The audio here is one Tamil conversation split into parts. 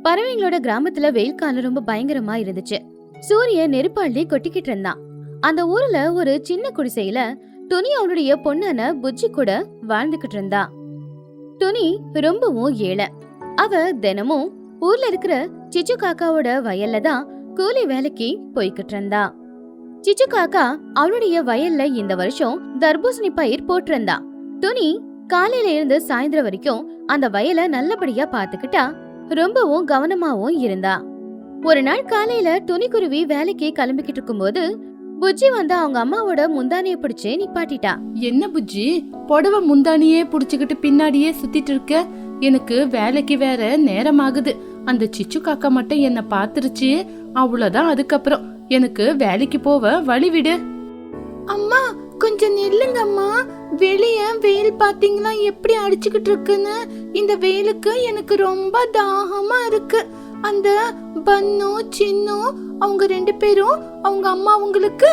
பறவைங்களோட கிராமத்துல வெயில் காலம் ரொம்ப பயங்கரமா இருந்துச்சு. சூரியன் நெருப்பாள்ளி கொட்டிக்கிட்டு இருந்தான். அந்த ஊர்ல ஒரு சின்ன குடிசையில துணி அவனுடைய பொண்ணான புஜ்ஜி கூட வாழ்ந்துகிட்டு இருந்தா. துணி ரொம்பவும் ஏழை. அவ தினமும் ஊர்ல இருக்கிற சிச்சு காக்காவோட வயல்ல தான் கூலி வேலைக்கு போய்கிட்டு இருந்தா. சிச்சு காக்கா அவளுடைய வயல்ல இந்த வருஷம் தர்பூசணி பயிர் போட்டிருந்தா. துணி காலையில இருந்து சாயந்தரம் வரைக்கும் அந்த வயலை நல்லபடியா பாத்துக்கிட்டா. ரொம்பவும் கவனமாவும் இருந்தா. ஒரு நாள் காலையில துணிக்குருவி வேலைக்கு கிளம்பிக்கிட்டு இருக்கும்போது புஜ்ஜி வந்து அவங்க அம்மாவோட முந்தானிய பிடிச்சு நிப்பாட்டிட்டா. என்ன புஜ்ஜி, புடவை முந்தானியே புடிச்சுக்கிட்டு பின்னாடியே சுத்திட்டு இருக்க? எனக்கு வேலைக்கு வேற நேரம் ஆகுது. அந்த சிச்சு காக்கா மட்டும் என்ன பாத்துருச்சு, அவ்வளவுதான். அதுக்கப்புறம் எனக்கு வேலைக்கு போவ வழி விடு. அம்மா கொஞ்சம் நில்லுங்க அம்மா. வெளிய வெயில் பாத்தீங்களா எப்படி அடிச்சுக்கிட்டு இருக்குன்னு. இந்த வெயிலுக்கு எனக்கு ரொம்ப தாகமா இருக்கு. அந்த பன்னு சின்னு அவங்க 2 பேரும் அவங்க அம்மா அவங்களுக்கு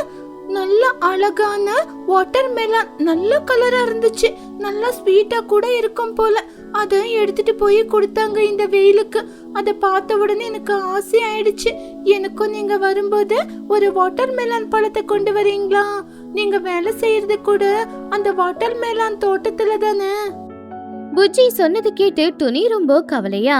நல்ல அழகான வாட்டர் மெலன் நல்ல கலரா இருந்துச்சு. நல்லா ஸ்வீட்டா கூட இருக்கும் போல. அத எடுத்துட்டு போய் கொடுத்தாங்க இந்த வெயிலுக்கு. அத பார்த்த உடனே எனக்கு ஆசை ஆயிடுச்சு. எனக்கும் நீங்க வரும்போது ஒரு வாட்டர் மெலன் பழத்தை கொண்டு வரீங்களா? நீங்க வேலை செய்யறது கூட அந்த வாட்டர் மெலன் தோட்டத்துல தானே. புஜ்ஜி சொன்னது கேட்டு துணி ரொம்ப கவலையா,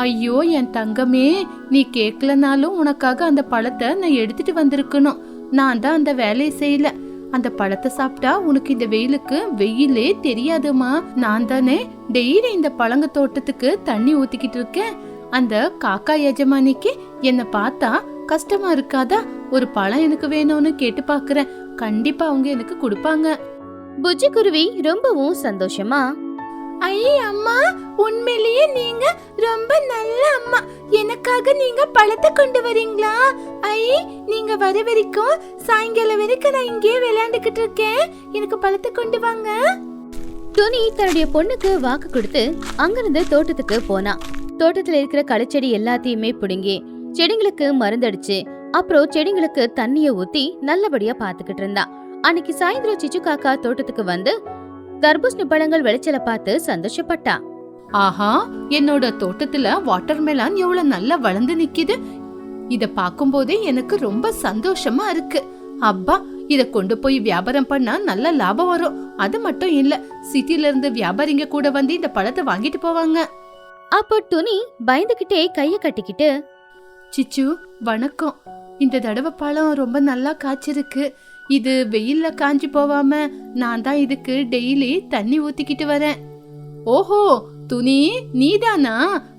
ஐயோ என் தங்கமே, நீ கேட்கலனாலும் உனக்காக அந்த பழத்தை நான் எடுத்துட்டு வந்திருக்கணும். நான் தான் அந்த வேலையை செய்யல. அந்த பழத்தை சாப்பிட்டா உனக்கு இந்த வெயிலுக்கு வெயிலே தெரியாதுமா. நான் தானே டெய்லி இந்த பழங்க தோட்டத்துக்கு தண்ணி ஊத்திக்கிட்டு இருக்கேன். அந்த காக்கா எஜமானிக்கு என்ன பார்த்தா கஷ்டமா இருக்காதா? ஒரு பழம் எனக்கு வேணும்னு கேட்டு பாக்குறேன். கண்டிப்பா அவங்க எனக்கு கொடுப்பாங்க. புஜ்ஜி குருவி ரொம்பவும் சந்தோஷமா, ஐ அம்மா, உண்மையிலேயே நீங்க ரொம்ப நல்ல அம்மா. எனக்காக நீங்க பழத்தை கொண்டு வரீங்களா? ஐ, நீங்க வர வரைக்கும் சாயங்காலம் வரைக்கும் நான் இங்கே விளையாண்டுகிட்டு இருக்கேன். எனக்கு பழத்தை கொண்டு வாங்க. துணி தன்னுடைய பொண்ணுக்கு வாக்கு கொடுத்து அங்கிருந்து தோட்டத்துக்கு போனா. தோட்டத்துல இருக்கிற களச்செடி எல்லாத்தையுமே பிடுங்கி செடிங்களுக்கு மருந்தடிச்சு அப்புறம் செடிங்களுக்கு தண்ணிய ஊத்தி நல்லபடியா பாத்துக்கிட்டு இருந்தா. அன்னைக்கு சாயந்தரம் சிச்சு காக்கா தோட்டத்துக்கு வந்து தர்பூசணி பழங்கள் விளைச்சல பார்த்து சந்தோஷப்பட்டா. ஆஹா, என்னோட தோட்டத்துல வாட்டர் மெலான் எவ்வளவு நல்லா வளர்ந்து நிக்குது. இத பாக்கும் போதே எனக்கு ரொம்ப சந்தோஷமா இருக்கு. அப்பா, இத கொண்டு போய் வியாபாரம் பண்ணா நல்ல லாபம் வரும். அது மட்டும் இல்ல, சிட்டில இருந்து வியாபாரிங்க கூட வந்து இந்த பழத்தை வாங்கிட்டு போவாங்க. அப்போ துணி பயந்துகிட்டே கைய கட்டிக்கிட்டு, சிச்சு வணக்கம். இந்த தடவை பழம் ரொம்ப நல்லா காய்ச்சிருக்கு. இது வெயில்ல காஞ்சி போவாம நான் தான் இதுக்கு டெய்லி தண்ணி ஊத்திக்கிட்டு வரேன். ஓஹோ, துணி நீதானா?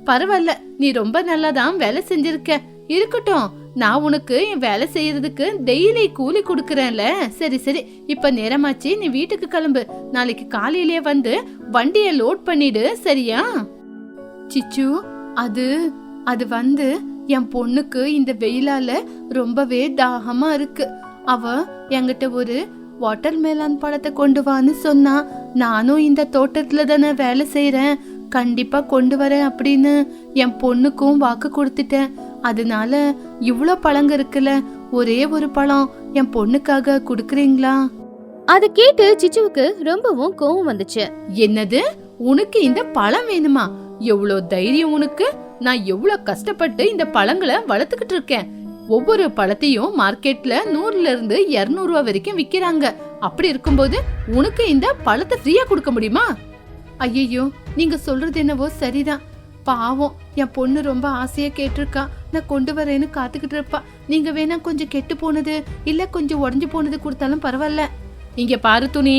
பரவாயில்ல, நீ ரொம்ப நல்லா தான் வேலை செஞ்சிருக்க. இருக்கட்டும், நான் உனக்கு என் வேலை செய்யறதுக்கு டெய்லி கூலி கொடுக்கறேன்ல. சரி சரி, இப்ப நேரமாச்சு, நீ வீட்டுக்கு கிளம்பு. நாளைக்கு காலையிலேயே வந்து வண்டிய லோட் பண்ணிடு, சரியா? சிச்சு, அது வந்து என் பொண்ணுக்கு இந்த வெயிலால ரொம்பவே தாகமா இருக்கு. அவ என்கிட்ட ஒரு வாட்டர் மெலான் பழத்தை கொண்டு வான்னு சொன்னா. நானும் இந்த தோட்டத்துல தானே வேலை செய்யறேன், கண்டிப்பா கொண்டு வரேன் அப்படின்னு என் பொண்ணுக்கும் வாக்கு கொடுத்துட்டேன். அதனால இவ்ளோ பழங்க இருக்குல்ல, ஒரே ஒரு பழம் என் பொண்ணுக்காக குடுக்கறீங்களா? அத கேட்டு சிச்சுவுக்கு ரொம்பவும் கோவம் வந்துச்சு. என்னது, உனக்கு இந்த பழம் வேணுமா? எவ்வளோ தைரியம் உனக்கு? நான் எவ்வளவு கஷ்டப்பட்டு இந்த பழங்களை வளர்த்துக்கிட்டு இருக்கேன். ஒவ்வொரு பழத்தையும் மார்க்கெட்ல 100ல இருந்து 200 ரூபா வரைக்கும் விக்கிறாங்க. அப்படி இருக்கும்போது உனக்கு இந்த பழத்தை ஃப்ரீயா கொடுக்க முடியுமா? ஐயோ, நீங்க சொல்றது என்னவோ சரிதான். பாவம், என் பொண்ணு ரொம்ப ஆசையா கேட்டிருக்கா. நான் கொண்டு வரேன்னு காத்துக்கிட்டு இருப்பா. நீங்க வேணா கொஞ்சம் கெட்டு போனது இல்ல கொஞ்சம் உடஞ்சு போனது கொடுத்தாலும் பரவாயில்ல. இங்க பாரு துணி,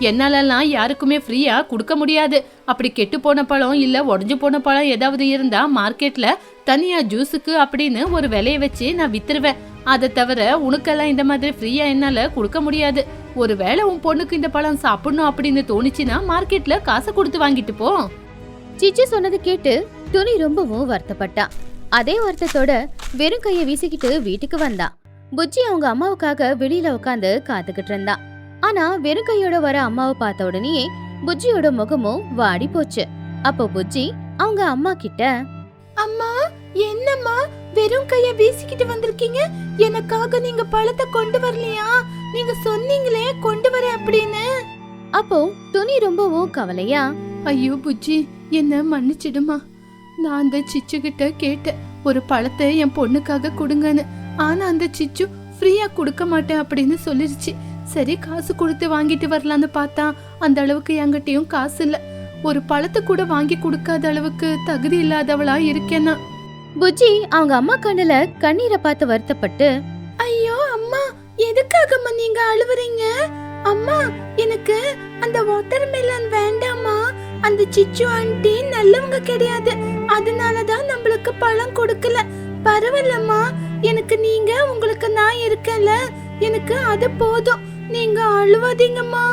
என்னாலலாம் யாருக்குமே ஃப்ரீயா கொடுக்க முடியாது. அப்படி கெட்டு போன பழம் இல்ல உடஞ்சு போன பழம் ஏதாவது இருந்தா மார்க்கெட்ல தனியா ஜூஸுக்கு அப்படின்னு ஒரு விலைய வச்சு நான் வித்துருவேன். அதை தவிர உனக்கெல்லாம் இந்த மாதிரி ஃப்ரீயா என்னால கொடுக்க முடியாது. ஒருவேளை உன் பொண்ணுக்கு இந்த பழம் சாப்பிடணும் அப்படின்னு தோணுச்சுன்னா மார்க்கெட்ல காசை கொடுத்து வாங்கிட்டு போ. சிச்சு சொன்னது கேட்டு துணி ரொம்பவும் வருத்தப்பட்டா. அதே வருத்தத்தோட வெறும் கைய வீசிக்கிட்டு வீட்டுக்கு வந்தா. புஜ்ஜி அவங்க அம்மாவுக்காக வெளியில உட்காந்து காத்துக்கிட்டு இருந்தா. ஆனா வெறும் கையோட வர அம்மாவை பார்த்த உடனே புஜ்ஜியோட முகமும் வாடி போச்சு. அப்போ புஜ்ஜி அவங்க அம்மா கிட்ட, அம்மா, என்னம்மா வெறும் கைய வீசிக்கிட்டு வந்திருக்கீங்க? எனக்காக நீங்க பழத்தை கொண்டு வரலையா? நீங்க சொன்னீங்களே கொண்டு வர அப்படின்னு. அப்போ துணி ரொம்பவும் கவலையா, ஐயோ புஜ்ஜி, என்ன மன்னிச்சிடுமா. நான் அந்த சிச்சு கிட்ட கேட்டேன் ஒரு பழத்தை என் பொண்ணுக்காக கொடுங்கன்னு. ஆனா அந்த சிச்சு ஃப்ரீயா கொடுக்க மாட்டேன் அப்படின்னு சொல்லிருச்சு. சரி காசு கொடுத்து வாங்கிட்டு வரலான்னு பார்த்தா அந்த அளவுக்கு என்கிட்டயும் காசு இல்ல. ஒரு பழத்தை கூட வாங்கி கொடுக்காத அளவுக்கு தகுதி இல்லாதவளா இருக்கேன்னா. புஜ்ஜி அவங்க அம்மா கண்ணுல கண்ணீரை பார்த்து வருத்தப்பட்டு, ஐயோ அம்மா, எதுக்காகம்மா நீங்க அழுவுறீங்க? அம்மா, எனக்கு அந்த வாட்டர் மெலன் வேண்டாமா. அந்த சிச்சு ஆண்டி நல்லவங்க கிடையாது, அதனாலதான் நம்மளுக்கு பழம் கொடுக்கல. பரவாயில்லம்மா, எனக்கு நீங்க உங்களுக்கு நான் இருக்கேன்ல, எனக்கு அது போதும். நீங்க அழுவாதீங்கம்மா.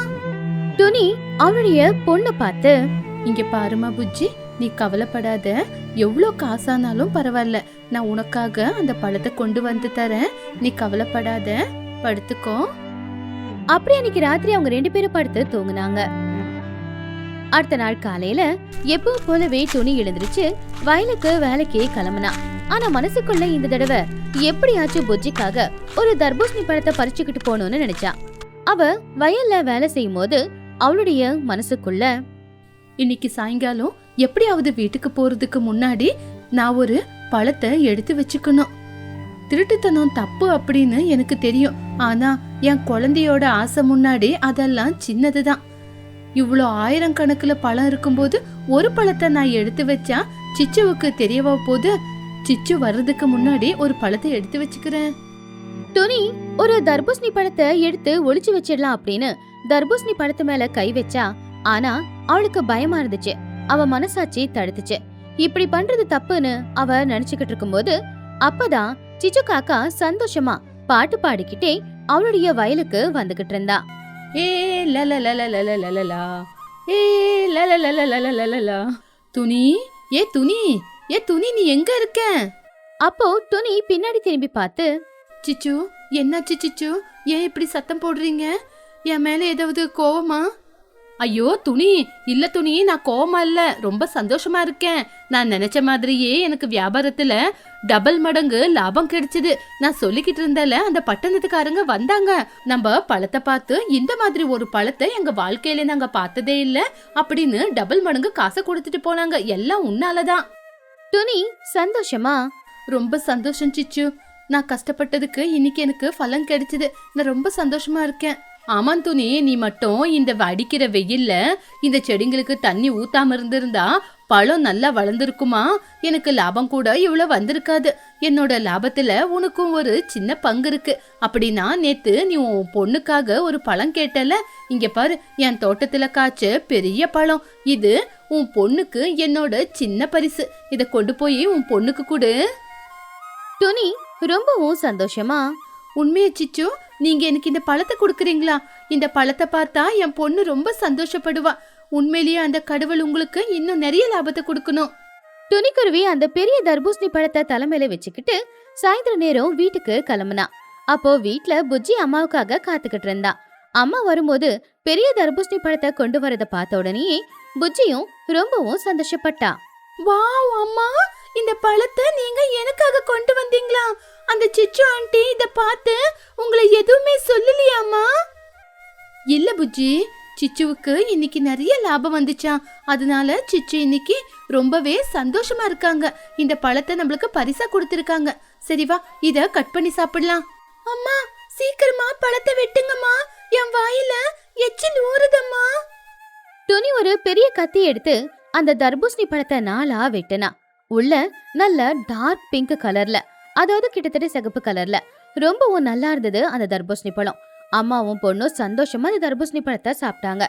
துணி அவளுடைய பொண்ணு பார்த்து, இங்க பாருமா புஜ்ஜி, நீ கவலைப்படாத. எவ்வளோ காசானாலும் பரவாயில்ல, நான் உனக்காக அந்த பழத்தை கொண்டு வந்து தரேன். நீ கவலைப்படாத, படுத்துக்கோ. அப்படி அன்னைக்கு ராத்திரி அவங்க 2 பேரும் படுத்து தூங்குனாங்க. அடுத்த நாள் காலையில எப்பவும் போலவே துணி எழுந்திருச்சு வயலுக்கு வேலைக்கே கிளம்புனா. ஆனா மனசுக்குள்ள இந்த தடவை எப்படியாச்சும் புஜ்ஜிக்காக ஒரு தர்பூசணி பழத்தை பறிச்சுக்கிட்டு போகணும்னு நினைச்சா. அவ வயல்ல வேலை செய்யும் போது அவளுடைய மனசுக்குள்ள, இன்னைக்கு சாயங்காலம் எப்படியாவது வீட்டுக்கு போறதுக்கு முன்னாடி நான் ஒரு பழத்தை எடுத்து வச்சுக்கணும். திருட்டுத்தனம் தப்பு அப்படின்னு எனக்கு தெரியும், ஆனா என் குழந்தையோட ஆசை முன்னாடி அதெல்லாம் சின்னதுதான். இவ்வளோ ஆயிரக்கணக்குல பழம் இருக்கும்போது ஒரு பழத்தை நான் எடுத்து வச்சா சிச்சுவுக்கு தெரியவா போது. சிச்சு வர்றதுக்கு முன்னாடி ஒரு பழத்தை எடுத்து வச்சுக்கிறேன். துணி ஒரு தர்பூசணி பழத்தை எடுத்து ஒளிச்சு வச்சிடலாம் அப்படின்னு தர்பூசணி பழத்து மேல கை வச்சா. ஆனா அவளுக்கு பயமா இருந்துச்சு. அவ மனசாட்சி தடுத்துச்சு. இப்படி பண்றது தப்புன்னு அவ நினைச்சுக்கிட்டு இருக்கும்போது அப்பதான் சிச்சு காக்கா சந்தோஷமா பாட்டு பாடிக்கிட்டே அவளுடைய வயலுக்கு வந்துகிட்டு இருந்தா. ஏ லலலலலலலலலா, ஏ லலலலலலலலலா. துணி, ஏ துணி, ஏ துணி, நீ எங்க இருக்க? அப்போ துணி பின்னாடி திரும்பி பார்த்து, சிச்சு, என்னாச்சு சிச்சு? ஏன் இப்படி சத்தம் போடுறீங்க? என் மேல ஏதாவது கோவமா? ஐயோ துணி, இல்ல துணி, நான் கோவமா இல்ல, ரொம்ப சந்தோஷமா இருக்கேன். நான் நினைச்ச மாதிரியே எனக்கு வியாபாரத்துல டபுள் மடங்கு லாபம் கிடைச்சது. நான் சொல்லிக்கிட்டு இருந்தல, அந்த பட்டணத்துக்காரங்க வந்தாங்க. நம்ம பழத்தை பார்த்து இந்த மாதிரி ஒரு பழத்தை எங்க வாழ்க்கையில நாங்க பார்த்ததே இல்ல அப்படின்னு டபுள் மடங்கு காசை கொடுத்துட்டு போனாங்க. எல்லாம் உன்னாலதான். துணி சந்தோஷமா, ரொம்ப சந்தோஷம் சிச்சு. நான் கஷ்டப்பட்டதுக்கு இன்னைக்கு எனக்கு பலன் கிடைச்சது. நான் ரொம்ப சந்தோஷமா இருக்கேன். ஆமாம் துணி, நீ மட்டும் இந்த அடிக்கிற வெயில்ல இந்த செடிங்களுக்கு தண்ணி ஊத்தாம இருந்திருந்தா பழம் நல்லா வளர்ந்துருக்குமா? எனக்கு லாபம் கூட இவ்வளவு வந்திருக்காது. என்னோட லாபத்துல உனக்கும் ஒரு சின்ன பங்கு இருக்கு. அப்படின்னா நேத்து நீ உன் பொண்ணுக்காக ஒரு பழம் கேட்டல, இங்க பாரு, என் தோட்டத்துல காய்ச்ச பெரிய பழம். இது உன் பொண்ணுக்கு என்னோட சின்ன பரிசு. இத கொண்டு போய் உன் பொண்ணுக்கு கொடு. துணி ரொம்பவும் சந்தோஷமா, உண்மையா சிச்சு, நீங்க எனக்கு இந்த பழத்தை கொடுக்குறீங்களா? இந்த பழத்தை பார்த்தா என் பொண்ணு ரொம்ப சந்தோஷப்படுவா. உண்மையிலேயே அந்த கடவுள் உங்களுக்கு இன்னும் நிறைய லாபத்தை கொடுக்கணும். துணிக்குருவி அந்த பெரிய தர்பூசணி பழத்தை தலைமையில வச்சுக்கிட்டு சாயந்தர நேரம் வீட்டுக்கு கிளம்புனா. அப்போ வீட்ல புஜ்ஜி அம்மாவுக்காக காத்துக்கிட்டு இருந்தா. அம்மா வரும்போது பெரிய தர்பூசணி பழத்தை கொண்டு வரத பார்த்த உடனே புஜ்ஜியும் ரொம்பவும் சந்தோஷப்பட்டா. வாவ் அம்மா, இந்த பழத்தை நீங்க எனக்காக கொண்டு வந்தீங்களா? அந்த சிச்சு ஆண்டி இத பார்த்து உங்களை எதுவுமே சொல்லலையாமா? இல்ல புஜ்ஜி, சிச்சுவுக்கு இன்னைக்கு நிறைய லாபம் வந்துச்சா, அதனால சிச்சு இன்னைக்கு ரொம்பவே சந்தோஷமா இருக்காங்க. இந்த பழத்தை நம்மளுக்கு பரிசா கொடுத்திருக்காங்க. சரி வா, இத கட் பண்ணி சாப்பிடலாம். அம்மா சீக்கிரமா பழத்தை வெட்டுங்கம்மா, என் வாயில எச்சில் ஊறுதம்மா. துணி ஒரு பெரிய கத்தி எடுத்து அந்த தர்பூசணி பழத்தை 4ஆ வெட்டினா. உள்ள நல்ல டார்க் பிங்க் கலர்ல, அதாவது கிட்டத்தட்ட சிகப்பு கலர்ல ரொம்பவும் நல்லா இருந்தது அந்த தர்பூசணி பழம். அம்மாவும் பொண்ணும் சந்தோஷமா அந்த தர்பூசணி பழத்தை சாப்பிட்டாங்க.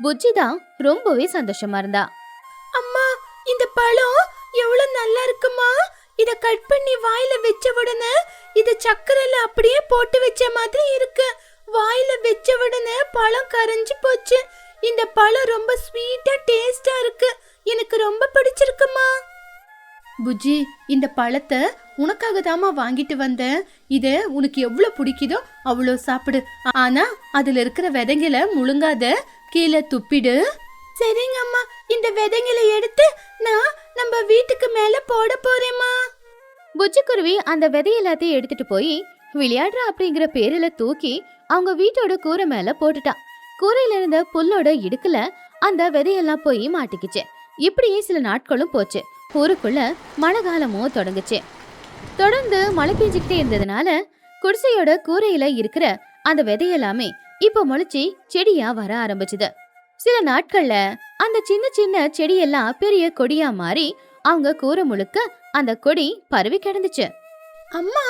புஜ்ஜி தான் ரொம்பவே சந்தோஷமா இருந்தா. அம்மா, இந்த பழம் எவ்வளவு நல்லா இருக்குமா? இத கட் பண்ணி வாயில வச்ச உடனே இது சக்கரையில அப்படியே போட்டு வச்ச மாதிரி இருக்கு. வாயில வச்ச உடனே பழம் கரைஞ்சு போச்சு. இந்த பழம் ரொம்ப ஸ்வீட்டா டேஸ்டா இருக்கு. எனக்கு ரொம்ப பிடிச்சிருக்குமா. புஜ்ஜி, இந்த பழத்தை உனக்காக தாமா வாங்கிட்டு வந்தேன். இத உனக்கு எவ்வளவு பிடிக்குதோ அவ்வளோ சாப்பிடு. ஆனா அதுல இருக்கிற விதைங்களை முழுங்காத, கீழே துப்பிடு. சரிங்க அம்மா, இந்த விதைங்களை எடுத்து நான் நம்ம வீட்டுக்கு மேல போட போறேம்மா. புஜ்ஜிக்குருவி அந்த விதை எல்லாத்தையும் எடுத்துட்டு போய் விளையாடுற அப்படிங்கிற பேரில தூக்கி அவங்க வீட்டோட கூரை மேல போட்டுட்டா. கூரையில இருந்த புல்லோட இடுக்குல அந்த விதையெல்லாம் போய் மாட்டிக்கிச்சு. இப்படியே சில நாட்களும் போச்சு. ஊருக்குள்ள மழை காலமும் தொடங்குச்சு. தொடர்ந்து மழை பெஞ்சுக்கிட்டே இருந்ததுனால குடிசையோட கூரையில இருக்கிற அந்த விதையெல்லாமே இப்ப முளைச்சி செடியா வர ஆரம்பிச்சுது. சில நாட்கள்ல அந்த சின்ன சின்ன செடியெல்லாம் பெரிய கொடியா மாறி அவங்க கூரை முழுக்க அந்த கொடி பரவி கிடந்துச்சு. அம்மா,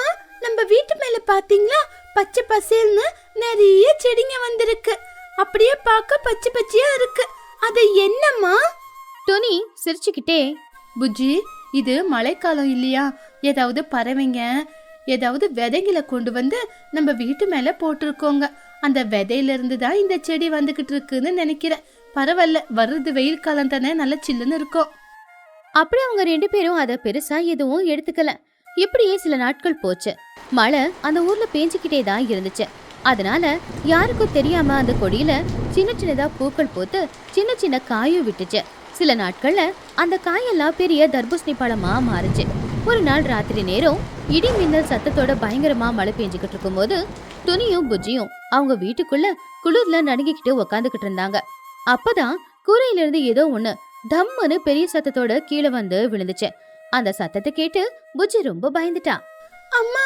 நம்ம வீட்டு மேல பாத்தீங்களா, பச்சை பசேல்னு நிறைய செடிங்க வந்திருக்கு. அப்படியே பார்க்க பச்சை பச்சையா இருக்கு. அது என்னம்மா? துணி சிரிச்சுக்கிட்டே, புஜ்ஜி, இது மழைக்காலம் இல்லையா, ஏதாவது பறவைங்க ஏதாவது விதைகளை கொண்டு வந்து நம்ம வீட்டு மேல போட்டிருக்கோங்க. அந்த விதையில இருந்து தான் இந்த செடி வந்துகிட்டு இருக்குன்னு நினைக்கிறேன். பரவாயில்ல, வர்றது வெயில் காலம் தானே, நல்ல சில்லுன்னு இருக்கும். அப்படி அவங்க 2 பேரும் அதை பெருசா எதுவும் எடுத்துக்கல. இப்படியே சில நாட்கள் போச்சு. மழை அந்த ஊர்ல பேஞ்சுக்கிட்டே தான் இருந்துச்சு. அதனால யாருக்கும் தெரியாம அந்த கொடியில சின்ன சின்னதா பூக்கள் போத்து சின்ன சின்ன காயும் விட்டுச்சு. சில நாட்கள்ல அந்த காயெல்லாம் பெரிய தர்பூசணி பழமா மாறுச்சு. ஒரு நாள் ராத்திரி நேரம் இடி மின்னல் சத்தத்தோட பயங்கரமா மழை பெஞ்சுக்கிட்டு இருக்கும் போது துணியும் புஜ்ஜியும் அவங்க வீட்டுக்குள்ள குளிர்ல நடுங்கிக்கிட்டு உக்காந்துக்கிட்டு இருந்தாங்க. அப்பதான் கூரையில இருந்து ஏதோ ஒண்ணு தம்முன்னு பெரிய சத்தத்தோட கீழே வந்து விழுந்துச்சு. அந்த சத்தத்தை கேட்டு புஜ்ஜி ரொம்ப பயந்துட்டா. அம்மா,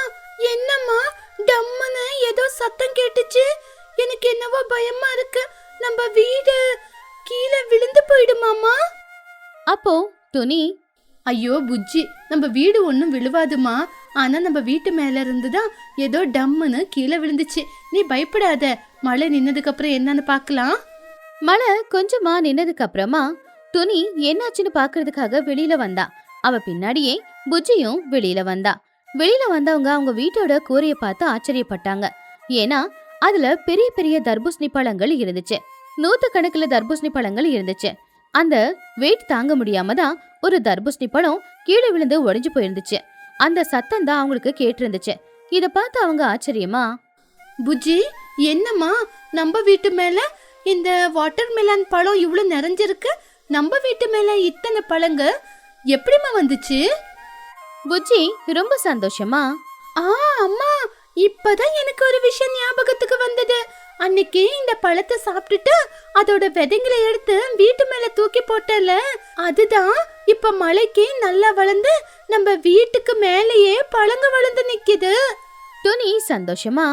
என்னம்மா டம்முன்னு ஏதோ சத்தம் கேட்டுச்சு? எனக்கு என்னவோ பயமா இருக்கு. நம்ம வீடு கீழே விழுந்து போயிடுமாமா? அப்போ துணி, ஐயோ புஜ்ஜி, நம்ம வீடு ஒன்றும் விழுவாதுமா. ஆனா நம்ம வீட்டு மேல இருந்துதான் ஏதோ டம்முன்னு கீழே விழுந்துச்சு. நீ பயப்படாத, மழை நின்னதுக்கு அப்புறம் என்னன்னு பார்க்கலாம். மழை கொஞ்சமா நின்னதுக்கு அப்புறமா துணி என்னாச்சுன்னு பாக்குறதுக்காக வெளியில வந்தா. அவ பின்னாடியே புஜ்ஜியும் வெளியில வந்தா. வெளியில வந்தவங்க அவங்க வீட்டோட கூரைய பார்த்து ஆச்சரியப்பட்டாங்க. ஏன்னா அதுல பெரிய பெரிய தர்பூசணி பழங்கள் இருந்துச்சு. 100 கணக்குல தர்பூசணி பழங்கள் இருந்துச்சு. அந்த வெயிட் தாங்க முடியாம தான் ஒரு தர்பூசணி பழம் கீழே விழுந்து உடைஞ்சு போயிருந்துச்சு. அந்த சத்தம் தான் அவங்களுக்கு கேட்டிருந்துச்சு. இத பார்த்து அவங்க ஆச்சரியமா, புஜ்ஜி, என்னம்மா நம்ம வீட்டு மேல இந்த வாட்டர் மெலன் பழம் இவ்வளவு நிறைஞ்சிருக்கு, நம்ம வீட்டு மேல இத்தனை பழங்க எப்படிமா வந்துச்சு? புஜ்ஜி ரொம்ப சந்தோஷமா, அம்மா, இப்பதான் எனக்கு ஒரு விஷயம் ஞாபகத்துக்கு வந்தது. அன்னைக்கு இந்த பழத்தை சாப்பிட்டுட்டு அதோட விதைங்களை எடுத்து வீட்டு மேல தூக்கி போட்டல, அதுதான் இப்ப மழைக்கு நல்லா வளர்ந்து நம்ம வீட்டுக்கு மேலேயே பழங்க வளர்ந்து நிக்குது. துணி சந்தோஷமா,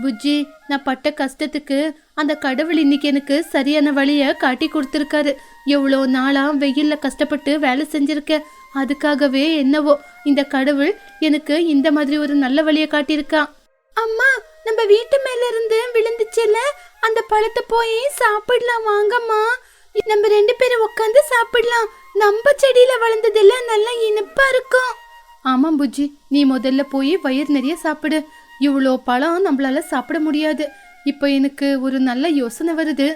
புஜ்ஜி, நான் பட்ட கஷ்டத்துக்கு அந்த கடவுள் இன்னைக்கு எனக்கு சரியான வழிய காட்டி கொடுத்துருக்காரு. எவ்வளோ நாளா வெயில்ல கஷ்டப்பட்டு வேலை செஞ்சிருக்கேன். அதுக்காகவே என்னவோ இந்த கடவுள் எனக்கு இந்த மாதிரி ஒரு நல்ல வழிய காட்டியிருக்கான். அம்மா, நம்ம வீட்டு மேல இருந்து விழுந்துச்சுல அந்த பழத்தை போய் சாப்பிடலாம் வாங்கம்மா. நம்ம 2 பேரும் உட்காந்து சாப்பிடலாம். நம்ம செடியில வளர்ந்ததுல நல்லா இனிப்பா இருக்கும். ஆமா புஜ்ஜி, நீ முதல்ல போய் வயிறு நிறைய சாப்பிடு. இவ்வளோ பழம் நம்மளால சாப்பிட முடியாது. இப்ப எனக்கு ஒரு நல்ல யோசனை வருது.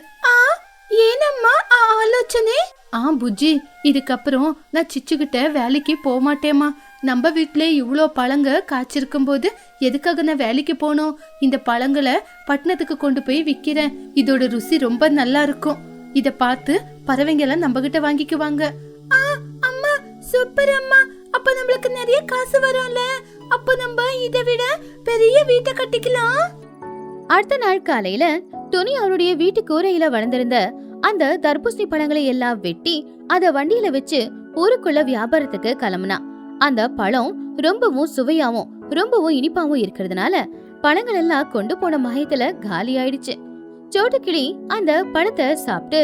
ஏனம்மா ஆலோசனை? புஜ்ஜி, இதுக்கப்புறம் நான் சிச்சுக்கிட்ட வேலைக்கு போக மாட்டேம்மா. நம்ம வீட்டிலே இவ்வளோ பழங்க காய்ச்சிருக்கும் போது எதுக்காக நான் வேலைக்கு போனோம்? இந்த பழங்களை பட்டணத்துக்கு கொண்டு போய் விற்கிறேன். இதோட ருசி ரொம்ப நல்லா இருக்கும். இத பார்த்து பறவைங்க எல்லாம் நம்ம கிட்ட வாங்கிக்குவாங்க. அம்மா, சூப்பர் அம்மா. அப்ப நம்மளுக்கு நிறைய காசு வரும்ல. அப்ப நம்ம இதை விட பெரிய வீட்டை கட்டிக்கலாம். அடுத்த நாள் காலையில துணி அவருடைய வீட்டு கூரையில வளர்ந்திருந்த அந்த தர்பூசணி பழங்களை எல்லாம் வெட்டி அத வண்டியில வச்சு ஊருக்குள்ள வியாபாரத்துக்கு கிளம்புனா. அந்த பழம் ரொம்பவும் சுவையாவும் ரொம்பவும் இனிப்பாவும் இருக்கிறதுனால பழங்கள் எல்லாம் கொண்டு போன மயத்துல காலி ஆயிடுச்சு. சோட்டுக்கிளி அந்த பழத்தை சாப்பிட்டு,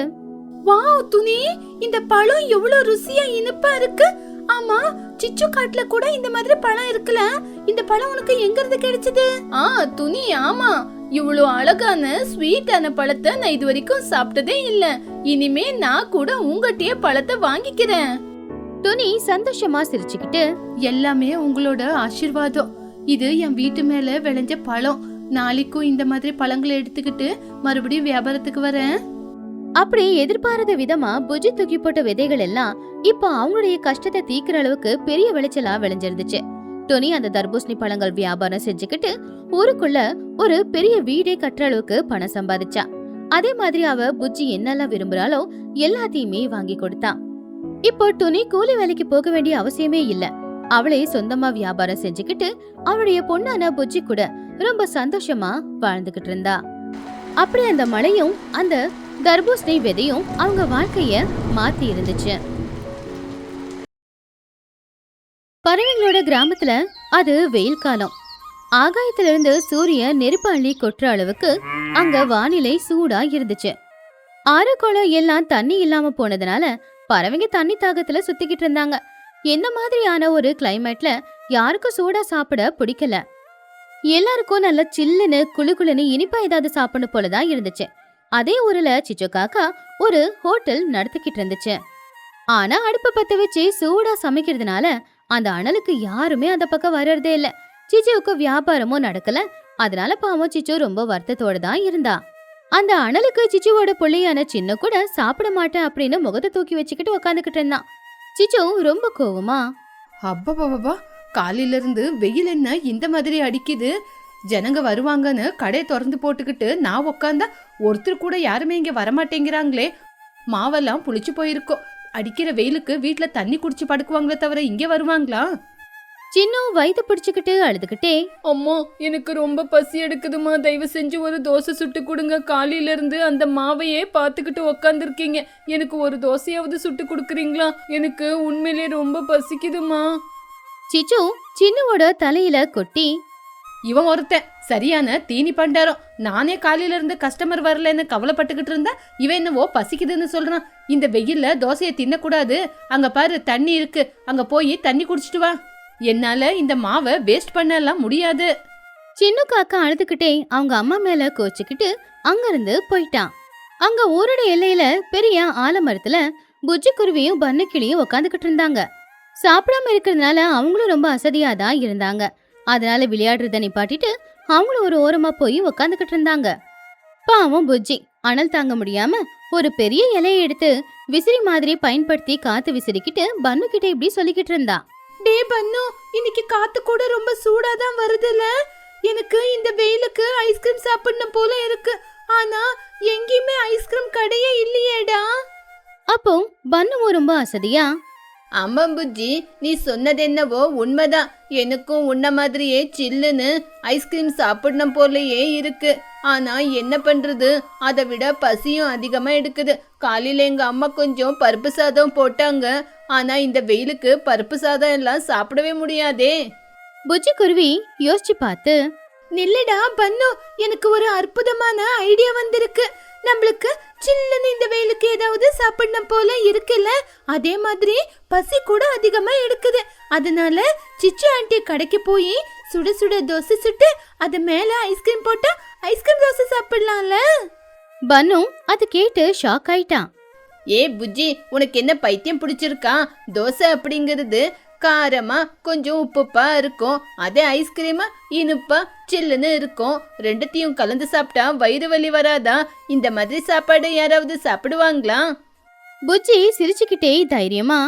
வாவ் துணி, இந்த பழம் எவ்வளவு ருசியா இனிப்பா இருக்கு. ஆமா, சிச்சு காட்டுல கூட இந்த மாதிரி பழம் இருக்குல்ல. இந்த பழம் உனக்கு எங்க இருந்து கிடைச்சது? துணி, ஆமா, இவ்வளவு அழகான ஸ்வீட்டான பழத்தை நான் இது வரைக்கும் சாப்பிட்டதே இல்ல. இனிமே நான் கூட உங்ககிட்டயே பழத்தை வாங்கிக்கிறேன். துணி சந்தோஷமா சிரிச்சுக்கிட்டு, எல்லாமே உங்களோட ஆசீர்வாதம். இது என் வீட்டு மேல விளைஞ்ச பழம். நாளைக்கும் இந்த மாதிரி பழங்களை எடுத்துக்கிட்டு மறுபடியும் வியாபாரத்துக்கு வரேன். அப்படி எதிர்பாராத விதமா புஜ்ஜி தூக்கி போட்ட விதைகள் எல்லாம் இப்ப அவங்களுடைய கஷ்டத்தை தீக்கிற அளவுக்கு பெரிய விளைச்சலா விளைஞ்சிருந்துச்சு. துணி அந்த தர்பூசணி பழங்கள் வியாபாரம் செஞ்சுக்கிட்டு ஊருக்குள்ள ஒரு பெரிய வீடே கட்டுற அளவுக்கு பணம் சம்பாதிச்சா. அதே மாதிரி அவ புஜ்ஜி என்னெல்லாம் விரும்புறாளோ எல்லாத்தையுமே வாங்கி கொடுத்தான். இப்போ துணி கூலி வேலைக்கு போக வேண்டிய அவசியமே இல்ல. அவளே சொந்தமா வியாபாரம் செஞ்சுக்கிட்டு அவளுடைய பொண்ணான புஜ்ஜி கூட ரொம்ப சந்தோஷமா வாழ்ந்துகிட்டு இருந்தா. அப்படி அந்த மழையும் அந்த தர்பூசணி விதையும் அவங்க வாழ்க்கைய மாத்தி இருந்துச்சு. பறவைங்களோட கிராமத்துல அது வெயில் காலம். ஆகாயத்திலிருந்து சூரியன் நெருப்பாளி கொட்டுற அளவுக்கு அங்க வானிலை சூடா இருந்துச்சு. ஆறு குளம் எல்லாம் தண்ணி இல்லாம போனதுனால பறவைங்க தண்ணி தாகத்துல சுத்திக்கிட்டு இருந்தாங்க. இந்த மாதிரியான ஒரு கிளைமேட்ல யாருக்கும் சூடா சாப்பிட பிடிக்கல. எல்லாருக்கும் நல்ல சில்லுன்னு குளுகுளுன்னு இனிப்பா ஏதாவது சாப்பிடணும் போலதான் இருந்துச்சு. அதே ஊர்ல சிச்சு காக்கா ஒரு ஹோட்டல் நடத்திக்கிட்டு இருந்துச்சு. ஆனா அடுப்ப பத்த வச்சு சூடா சமைக்கிறதுனால அந்த அனலுக்கு யாருமே அந்த பக்கம் வர்றதே இல்ல. சிச்சுவுக்கு வியாபாரமும் நடக்கல. அதனால பாவம் சிச்சு ரொம்ப வருத்தத்தோட தான் இருந்தா. அந்த அனலுக்கு சிச்சுவோட பிள்ளையான சின்ன கூட சாப்பிட மாட்டேன் அப்படின்னு முகத்தை தூக்கி வச்சுக்கிட்டு உக்காந்துக்கிட்டு இருந்தான். சிச்சு ரொம்ப கோவமா, அப்பா காலையில இருந்து வெயில் என்ன இந்த மாதிரி அடிக்குது, ஜனங்க வருவாங்கன்னு கடையை திறந்து போட்டுக்கிட்டு நான் உக்காந்தா ஒருத்தர் கூட யாருமே இங்க வரமாட்டேங்கிறாங்களே, மாவெல்லாம் புளிச்சு போயிருக்கோம், அடிக்கிற வெயிலுக்கு வீட்டுல தண்ணி குடிச்சு படுக்குவாங்களே தவிர இங்க வருவாங்களா? சின்னும் வயிற்று பிடிச்சுக்கிட்டு அழுதுகிட்டே, அம்மா எனக்கு ரொம்ப பசி எடுக்குதுமா, தயவு செஞ்சு ஒரு தோசை சுட்டு கொடுங்க, காலையில இருந்து அந்த மாவையே பார்த்துக்கிட்டு உக்காந்துருக்கீங்க, எனக்கு ஒரு தோசையாவது சுட்டு கொடுக்குறீங்களா, எனக்கு உண்மையிலேயே ரொம்ப பசிக்குதுமா. சிச்சு சின்னுவோட தலையில கொட்டி, இவன் ஒருத்தன் சரியான தீனி பண்டாரம், நானே காலையில இருந்து கஸ்டமர் வரலன்னு கவலைப்பட்டுக்கிட்டு இருந்தா இவன் என்னவோ பசிக்குதுன்னு சொல்றான். இந்த வெயில்ல தோசையை தின்னக்கூடாது, அங்க பாரு தண்ணி இருக்கு, அங்க போய் தண்ணி குடிச்சிட்டு வா, என்னால இந்த மாவை வேஸ்ட் பண்ணலாம் முடியாது. சின்ன காக்கா அழுதுகிட்டே அவங்க அம்மா மேல கோச்சுக்கிட்டு அங்கிருந்து போயிட்டான். அங்க ஊரோட எல்லையில பெரிய ஆலமரத்துல புஜ்ஜி குருவியும் பன்னு கிளியும் உக்காந்துக்கிட்டு இருந்தாங்க. சாப்பிடாம இருக்கிறதுனால அவங்களும் ரொம்ப அசதியாதான் இருந்தாங்க. அதனால விளையாடுறத நிப்பாட்டிட்டு அவங்களும் ஒரு ஓரமா போய் உக்காந்துக்கிட்டு இருந்தாங்க. பாவம் புஜ்ஜி அனல் தாங்க முடியாம ஒரு பெரிய இலையை எடுத்து விசிறி மாதிரி பயன்படுத்தி காத்து விசிறிக்கிட்டு பன்னு கிட்ட இப்படி சொல்லிக்கிட்டு இருந்தா. டே பன்னு, இன்னைக்கு காத்து கூட ரொம்ப சூடாதான் வருதுல, எனக்கு இந்த வெயிலுக்கு ஐஸ்கிரீம் சாப்பிடணும் போல இருக்கு, ஆனா எங்கேயுமே ஐஸ்கிரீம் கடையே இல்லையேடா. அப்போ பன்னுவும் ரொம்ப அசதியா, ஆமா புஜ்ஜி, நீ சொன்னது என்னவோ உண்மைதான், எனக்கும் உன்ன மாதிரியே சில்லுன்னு ஐஸ்கிரீம் சாப்பிடணும் போலயே இருக்கு, ஆனா என்ன பண்றது, அதை விட பசியும் அதிகமா எடுக்குது. காலையில எங்க அம்மா கொஞ்சம் பருப்பு சாதம் போட்டாங்க, ஆனா இந்த வெயிலுக்கு பருப்பு சாதம் எல்லாம் சாப்பிடவே முடியாதே. புஜ்ஜி குருவி யோசிச்சு பார்த்து, நில்லுடா பன்னு, எனக்கு ஒரு அற்புதமான ஐடியா வந்திருக்கு, நம்மளுக்கு சில்லுன்னு இந்த வெயிலுக்கு ஏதாவது சாப்பிடணும் போல இருக்குல்ல, அதே மாதிரி பசி கூட அதிகமா எடுக்குது, அதனால சிச்சு ஆண்டி கடைக்கு போய் சுட சுட தோசை சுட்டு அது மேல ஐஸ்கிரீம் போட்டா ஐஸ்கிரீம் தோசை சாப்பிடலாம்ல. பன்னு அது கேட்டு ஷாக் ஆயிட்டான். ஏ புஜ்ஜி, உனக்கு என்ன பைத்தியம் பிடிச்சிருக்கா, தோசை அப்படிங்கிறது காரமா கொஞ்சம் உப்புப்பா இருக்கும், அதே ஐஸ்கிரீமா இனிப்பா சில்லுன்னு இருக்கும், ரெண்டுத்தையும் கலந்து சாப்பிட்டா வயிறு வலி வராதா, இந்த மாதிரி சாப்பாடு யாராவது சாப்பிடுவாங்களா? புஜ்ஜி சிரிச்சுக்கிட்டே தைரியமா,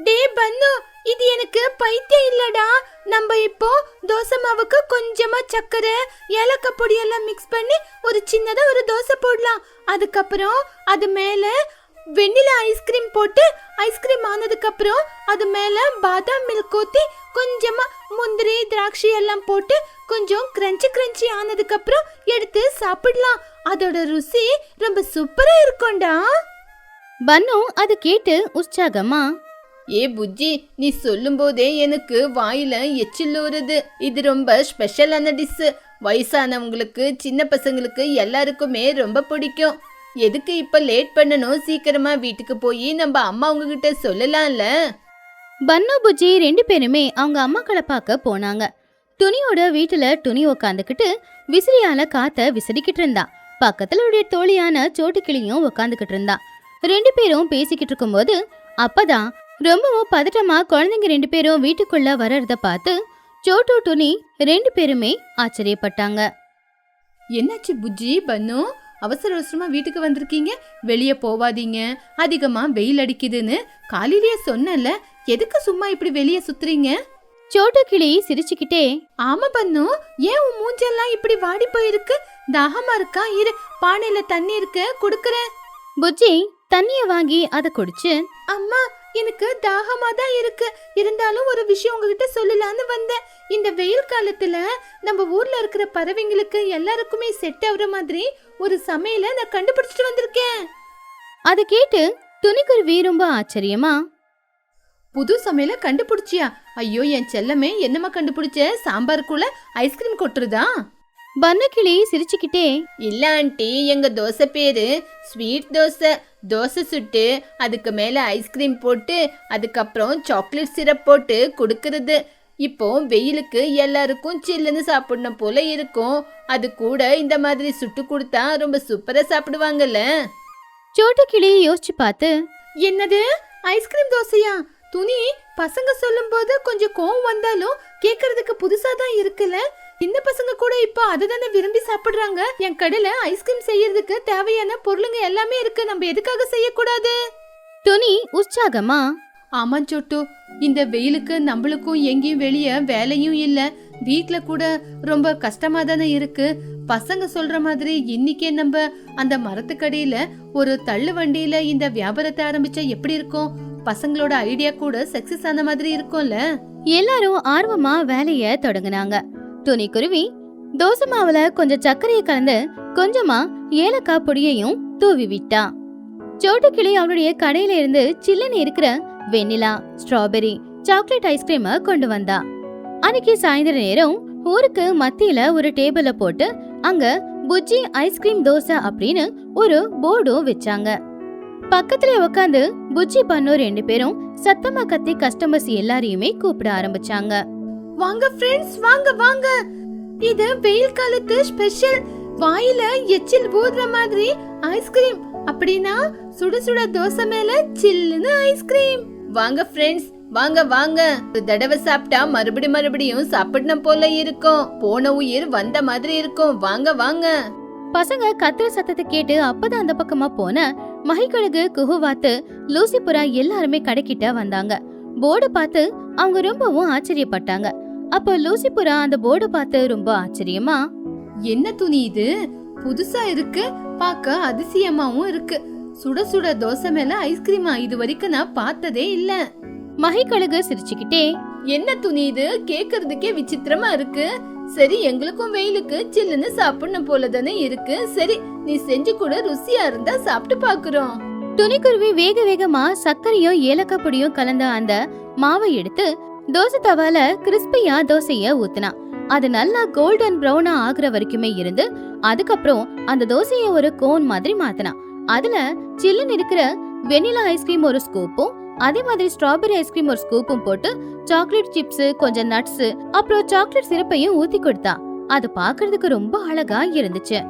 டே பன்னு, இது எனக்கு பைத்தியம் இல்லடா, நம்ம இப்போ தோசை மாவுக்கு கொஞ்சமா சக்கரை ஏலக்காய் பொடியெல்லாம் மிக்ஸ் பண்ணி ஒரு சின்னதா ஒரு தோசை போடலாம், அதுக்கப்புறம் அது மேல வெண்ணிலா ஐஸ்கிரீம் போட்டு ஐஸ்கிரீம் ஆனதுக்கு அப்புறம் அது மேல பாதாம் மில்க் ஊத்தி கொஞ்சமா முந்திரி திராட்சை எல்லாம் போட்டு கொஞ்சம் கிரன்ச்சி ஆனதுக்கு அப்புறம் எடுத்து சாப்பிடலாம், அதோட ருசி ரொம்ப சூப்பரா இருக்கும்டா. பன்னு அது கேட்டு உற்சாகமா, ஏ புஜ்ஜி, நீ சொல்லும் போதே எனக்கு வாயில எச்சில் ஊறுது, இது ரொம்ப ஸ்பெஷலான டிஷ், வயசானவங்களுக்கு சின்ன பசங்களுக்கு எல்லாருக்குமே ரொம்ப பிடிக்கும், எதுக்கு இப்ப லேட் பண்ணணும், சீக்கிரமா வீட்டுக்கு போய் நம்ம அம்மா உங்ககிட்ட சொல்லலாம்ல. பன்னு புஜ்ஜி ரெண்டு பேருமே அவங்க அம்மாக்களை பார்க்க போனாங்க. துணியோட வீட்டுல துணி உக்காந்துக்கிட்டு விசிறியால காத்த விசிறிக்கிட்டு இருந்தா. பக்கத்துல உடைய தோழியான சோட்டு கிளியும் உக்காந்துக்கிட்டு இருந்தா. ரெண்டு பேரும் பேசிக்கிட்டு இருக்கும்போது அப்பதான் ரொம்பவும் பதட்டமா குழந்தைங்க ரெண்டு பேரும் வீட்டுக்குள்ள வர்றத பார்த்து சோட்டு துணி ரெண்டு பேருமே ஆச்சரியப்பட்டாங்க. என்னாச்சு புஜ்ஜி பன்னு, அவசர அவசரமா வீட்டுக்கு வந்திருக்கீங்க, வெளியே போவாதீங்க, அதிகமா வெயில் அடிக்குதுன்னு காலையிலேயே சொன்னல, எதுக்கு சும்மா இப்படி வெளியே சுத்துறீங்க? சோட்டு கிளி சிரிச்சுக்கிட்டே, ஆமா பன்னு, ஏன் உன் மூஞ்செல்லாம் இப்படி வாடி போயிருக்கு, தாகமா இருக்கா, இரு பானையில தண்ணி இருக்கு குடுக்கறேன். புஜ்ஜி தண்ணிய வாங்கி அதை குடிச்சு, அம்மா எனக்கு தாகமா தான் இருக்கு, இருந்தாலும் ஒரு விஷயம் உங்ககிட்ட சொல்லலான்னு வந்தேன், இந்த வெயில் காலத்துல நம்ம ஊர்ல இருக்கிற பறவைங்களுக்கு எல்லாருக்குமே செட் ஆகுற மாதிரி ஒரு சமையலை நான் கண்டுபிடிச்சிட்டு வந்திருக்கேன். அதை கேட்டு துணிக்குருவி ரொம்ப ஆச்சரியமா, புது சமையல கண்டுபிடிச்சியா? ஐயோ என் செல்லமே, என்னமா கண்டுபிடிச்ச? சாம்பாருக்குள்ள ஐஸ்கிரீம் கொட்டுறதா? வண்ணக்கிளி சிரிச்சுக்கிட்டே, இல்ல ஆண்டி, எங்க தோசை பேரு ஸ்வீட் தோசை. தோசை சுட்டு அதுக்கு மேல ஐஸ்கிரீம் போட்டு அதுக்கப்புறம் சாக்லேட் சிரப் போட்டு கொடுக்கறது. இப்போ வெயிலுக்கு எல்லாருக்கும் சில்லுன்னு சாப்பிடணும் போல இருக்கும். அது கூட இந்த மாதிரி சுட்டு கொடுத்தா ரொம்ப சூப்பரா சாப்பிடுவாங்கல்ல. சோட்டுக்கிளி யோசிச்சு பார்த்து, என்னது ஐஸ்கிரீம் தோசையா? துணி, பசங்க சொல்லும் போது கொஞ்சம் கோவம் வந்தாலும் கேக்குறதுக்கு புதுசா தான் இருக்குல்ல. இந்த பசங்க கூட இப்ப அதுதானே விரும்பி சாப்பிடுறாங்க. என் கடையில ஐஸ்கிரீம் செய்யறதுக்கு தேவையான பொருளுங்க எல்லாமே இருக்கு, நம்ம எதுக்காக செய்யக்கூடாது? துணி உற்சாகமா, ஆமா சோட்டு, இந்த வெயிலுக்கு நம்மளுக்கும் எங்கேயும் வெளியே வேலையும் இல்ல, வீட்ல கூட ரொம்ப கஷ்டமா தானே இருக்கு. பசங்க சொல்ற மாதிரி இன்னைக்கே நம்ம அந்த மரத்துக்கடியில ஒரு தள்ளு வண்டியில இந்த வியாபாரத்தை ஆரம்பிச்சா எப்படி இருக்கும்? பசங்களோட ஐடியா கூட சக்சஸ் ஆன மாதிரி இருக்கும்ல. எல்லாரும் ஆர்வமா வேலைய தொடங்குனாங்க. துணிக்குருவி தோசை மாவுல கொஞ்சம் சர்க்கரையை கலந்து கொஞ்சமா ஏலக்காய் பொடியையும் தூவி விட்டா. சோட்டுக்கிளி அவளுடைய கடையில இருந்து சில்லுன்னு இருக்கிற வெண்ணிலா, ஸ்ட்ராபெரி, சாக்லேட் ஐஸ்கிரீமை கொண்டு வந்தா. அன்னைக்கு சாயந்தர நேரம் ஊருக்கு மத்தியில ஒரு டேபிள போட்டு அங்க புஜ்ஜி ஐஸ்கிரீம் தோசை அப்படின்னு ஒரு போர்டும் வச்சாங்க. பக்கத்துல உட்காந்து புஜ்ஜி பண்ணோ 2 பேரும் சத்தமா கத்தி கஸ்டமர்ஸ் எல்லாரையுமே கூப்பிட ஆரம்பிச்சாங்க. வாங்க ஃப்ரெண்ட்ஸ், வாங்க வாங்க, இது வெயில் காலத்து ஸ்பெஷல். வாயில எச்சில் ஊதுற மாதிரி ஐஸ்கிரீம், அப்படின்னா சுட சுட தோசை மேல சில்லுன்னு ஐஸ்கிரீம். வாங்க ஃப்ரெண்ட்ஸ், வாங்க வாங்க, ஒரு தடவை சாப்பிட்டா மறுபடியும் சாப்பிடணும் போல இருக்கும். போன உயிர் வந்த மாதிரி இருக்கும். வாங்க வாங்க. பசங்க கத்துற சத்தத்தை கேட்டு அப்பதான் அந்த பக்கமா போன மகிக்கழுகு, குஹுவாத்து, லூசிபுரா எல்லாருமே கடைக்கிட்ட வந்தாங்க. போர்டு பார்த்து அவங்க ரொம்பவும் ஆச்சரியப்பட்டாங்க. அப்போ லூசிபுரா அந்த போர்டு பார்த்து ரொம்ப ஆச்சரியமா, என்ன துணி இது, புதுசா இருக்கு, பார்க்க அதிசயமாவும் இருக்கு. சுட சுட தோசை மேல ஐஸ்கிரீமா? இது வரைக்கும் நான் பார்த்ததே இல்ல. மகிக்கழுகு சிரிச்சுக்கிட்டே, என்ன துணி இது, கேக்குறதுக்கே விசித்திரமா இருக்கு. சரி, எங்களுக்கும் வெயிலுக்கு சில்லுன்னு சாப்பிடணும் போல தானே இருக்கு. சரி, நீ செஞ்சு கூட, ருசியா இருந்தா சாப்பிட்டு பாக்குறோம். துணிக்குருவி வேக வேகமா சர்க்கரையும் ஏலக்காய் பொடியும் கலந்த அந்த மாவை எடுத்து தோசை தவால கிறிஸ்பியா தோசைய ஊத்துனா. அது நல்லா கோல்டன் ப்ரௌனா ஆகுற வரைக்குமே இருந்து அதுக்கப்புறம் அந்த தோசைய ஒரு கோன் மாதிரி மாத்தினா. அதுல சில்லுன்னு இருக்கிற வெனிலா ஐஸ்கிரீம் ஒரு ஸ்கூப்பும், அதே மாதிரி ஸ்ட்ராபெரி ஐஸ்கிரீம் ஒரு ஸ்கூப்பும் போட்டு சாக்லேட் சிப்ஸ், கொஞ்சம் நட்ஸ், அப்புறம் சாக்லேட் சிரப்பையும் ஊத்தி கொடுத்தா. அது பாக்குறதுக்கு ரொம்ப அழகா இருந்துச்சு.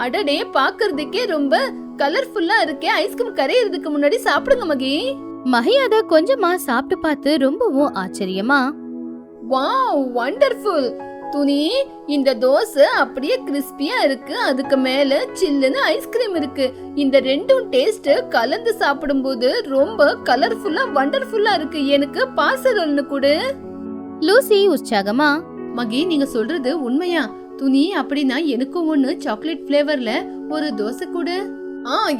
அடடே, பாக்குறதுக்கே ரொம்ப கலர்ஃபுல்லா இருக்கே. ஐஸ்கிரீம் கரையிறதுக்கு முன்னாடி சாப்பிடுங்க மகி. மகி அத கொஞ்சமா சாப்பிட்டு பார்த்து ரொம்பவும் ஆச்சரியமா, வாவ், வண்டர்ஃபுல். துணி, இந்த தோசை அப்படியே கிறிஸ்பியா இருக்கு, அதுக்கு மேல சில்லுன்னு ஐஸ்கிரீம் இருக்கு. இந்த ரெண்டும் டேஸ்ட் கலந்து சாப்பிடும்போது ரொம்ப கலர்ஃபுல்லா வண்டர்ஃபுல்லா இருக்கு. எனக்கு பார்சல் ஒன்னு கொடு. லூசி உற்சாகமா, மகி, நீங்க சொல்றது உண்மையா? துணி, அப்படின்னா எனக்கும் ஒன்னு சாக்லேட் ஃபிளேவர்ல ஒரு தோசை கொடு.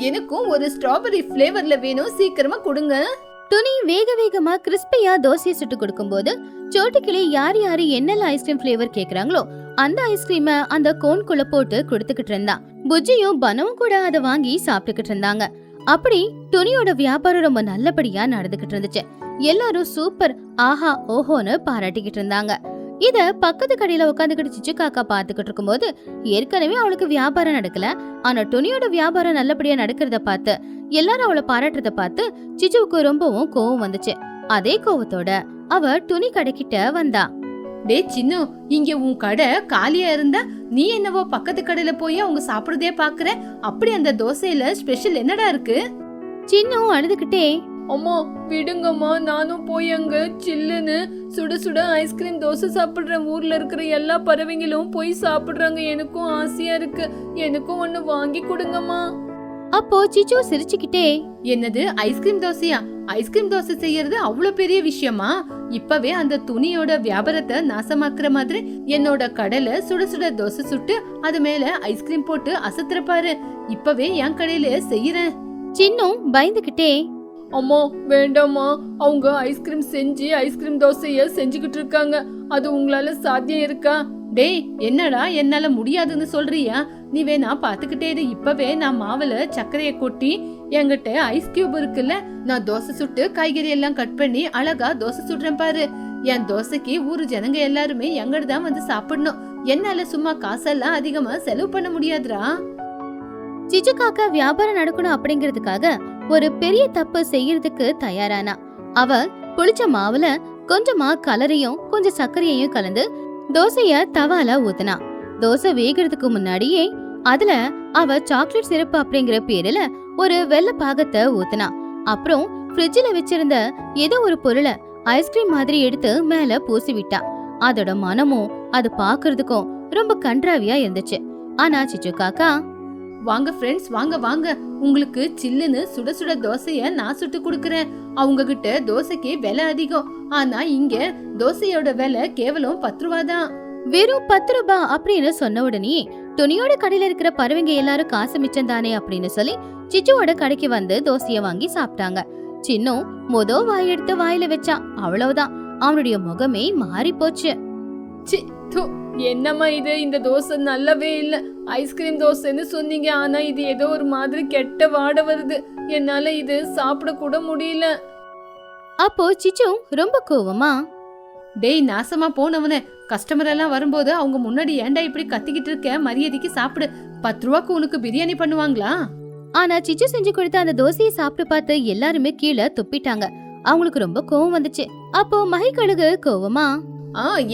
எனக்கும் ஒரு ஸ்ட்ராபெரி ஃபிளேவர்ல வேணும், சீக்கிரமா கொடுங்க. துணி வேக வேகமா கிறிஸ்பியா தோசையை சுட்டு கொடுக்கும்போது சோட்டுக்கிளி யார் யாரு என்னெல்லாம் ஐஸ்கிரீம் ஃபிளேவர் கேக்குறாங்களோ அந்த ஐஸ்கிரீமை அந்த கோன்குள்ள போட்டு கொடுத்துக்கிட்டு இருந்தா. புஜ்ஜியும் பனவும் கூட அதை வாங்கி சாப்பிட்டுக்கிட்டு இருந்தாங்க. அப்படி துணியோட வியாபாரம் ரொம்ப நல்லபடியா நடந்துகிட்டு இருந்துச்சு. எல்லாரும் சூப்பர், ஆஹா, ஓஹோன்னு பாராட்டிக்கிட்டு இருந்தாங்க. இத பக்கத்து கடையில உட்காந்துக்கிட்டு சிச்சு காக்கா பாத்துக்கிட்டு இருக்கும்போது ஏற்கனவே அவளுக்கு வியாபாரம் நடக்கல, ஆனா துணியோட வியாபாரம் நல்லபடியா நடக்கிறத பார்த்து எல்லாரும் அவளை பாராட்டுறத பார்த்து சிச்சுவுக்கு ரொம்பவும் கோவம் வந்துச்சு. அதே கோவத்தோட அவ துணி கடைக்கிட்ட வந்தா. டே சின்னு, இங்க உன் கடை காலியா இருந்தா நீ என்னவோ பக்கத்து கடையில போய் அவங்க சாப்பிடுறதே பாக்குற. அப்படி அந்த தோசையில ஸ்பெஷல் என்னடா இருக்கு? சின்னு அழுதுகிட்டே, அம்மா விடுங்கம்மா, நானும் போய் அங்க சில்லுன்னு சுட சுட ஐஸ்கிரீம் தோசை சாப்பிடுறேன். ஊர்ல இருக்கிற எல்லா பறவைங்களும் போய் சாப்பிடுறாங்க, எனக்கும் ஆசையா இருக்கு, எனக்கும் ஒண்ணு வாங்கி கொடுங்கம்மா. அப்போ சிச்சு சிரிச்சுக்கிட்டே, என்னது ஐஸ்கிரீம் தோசையா? ஐஸ்கிரீம் தோசை செய்யறது அவ்வளவு பெரிய விஷயமா? இப்பவே அந்த துணியோட வியாபாரத்தை நாசமாக்குற மாதிரி என்னோட கடையில சுட சுட தோசை சுட்டு அது மேல ஐஸ்கிரீம் போட்டு அசத்துற பாரு. இப்பவே என் கடையில செய்யறேன். சின்னும் பயந்துகிட்டே, அம்மா வேண்டாமா, அவங்க ஐஸ்கிரீம் செஞ்சு ஐஸ்கிரீம் தோசைய செஞ்சுக்கிட்டு இருக்காங்க, அது உங்களால சாத்தியம் இருக்கா? டேய், என்னடா என்னால முடியாதுன்னு சொல்றியா? நீ வேணா பாத்துக்கிட்டே இரு. இப்பவே நான் மாவுல சர்க்கரைய கொட்டி என்கிட்ட ஐஸ் கியூப் இருக்குல்ல, நான் தோசை சுட்டு காய்கறி எல்லாம் கட் பண்ணி அழகா தோசை சுடுறேன் பாரு. என் தோசைக்கு ஊரு ஜனங்க எல்லாருமே எங்கிட்ட தான் வந்து சாப்பிடணும். என்னால சும்மா காசெல்லாம் அதிகமா செலவு பண்ண முடியாதுடா. சிச்சு காக்கா வியாபாரம் நடக்கணும் அப்படிங்கறதுக்காக ஒரு பெரிய தப்பு செய்யறதுக்கு தயாரானா. அவ புளிச்ச மாவுல கொஞ்சமா கலரையும் கொஞ்சம் சர்க்கரையையும் கலந்து தோசைய தவால ஊத்துனா. தோசை வேகிறதுக்கு முன்னாடியே அதுல அவ சாக்லேட் சிரப்பு அப்படிங்கிற பேருல ஒரு வெள்ளை பாகத்தை ஊத்துனா. அப்புறம் ஃப்ரிட்ஜ்ல வச்சிருந்த ஏதோ ஒரு பொருளை ஐஸ்கிரீம் மாதிரி எடுத்து மேல பூசி விட்டா. அதோட மனமும் அது பாக்குறதுக்கும் ரொம்ப கன்றாவியா இருந்துச்சு. ஆனா சிச்சு காக்கா, வாங்க ஃப்ரெண்ட்ஸ், வாங்க வாங்க, உங்களுக்கு சில்லுன்னு சுட சுட தோசைய நான் சுட்டு குடுக்கறேன். அவங்க கிட்ட தோசைக்கு விலை அதிகம், ஆனா இங்க தோசையோட விலை கேவலம் 10 ரூபா தான். வெறும் 10 ரூபாய் அப்படின்னு சொன்ன உடனே துணியோட கடையில இருக்கிற பறவைங்க எல்லாரும் காசு மிச்சம் தானே அப்படின்னு சொல்லி சிச்சுவோட கடைக்கு வந்து தோசைய வாங்கி சாப்பிட்டாங்க. சின்னும் வாய் எடுத்து வாயில வச்சான். அவ்வளவுதான், அவனுடைய முகமே மாறி போச்சு. என்னம்மா இது, இந்த தோசை நல்லாவே இல்ல. ஐஸ்கிரீம் தோசைன்னு சொன்னீங்க, ஆனா இது ஏதோ ஒரு மாதிரி கெட்ட வாடை வருது. என்னால இது சாப்பிட கூட முடியல. அப்போ சிச்சு ரொம்ப கோவமா, டேய் நாசமா போனவனே, கஸ்டமர் எல்லாம் வரும்போது அவங்க முன்னாடி ஏன்டா இப்படி கத்திக்கிட்டு இருக்க? மரியாதைக்கு சாப்பிடு. 10 ரூபாய்க்கு உனக்கு பிரியாணி பண்ணுவாங்களா? ஆனா சிச்சு செஞ்சு கொடுத்த அந்த தோசையை சாப்பிட்டு பார்த்து எல்லாருமே கீழே துப்பிட்டாங்க. அவங்களுக்கு ரொம்ப கோவம் வந்துச்சு. அப்போ மகிக்கழுகு கோவமா,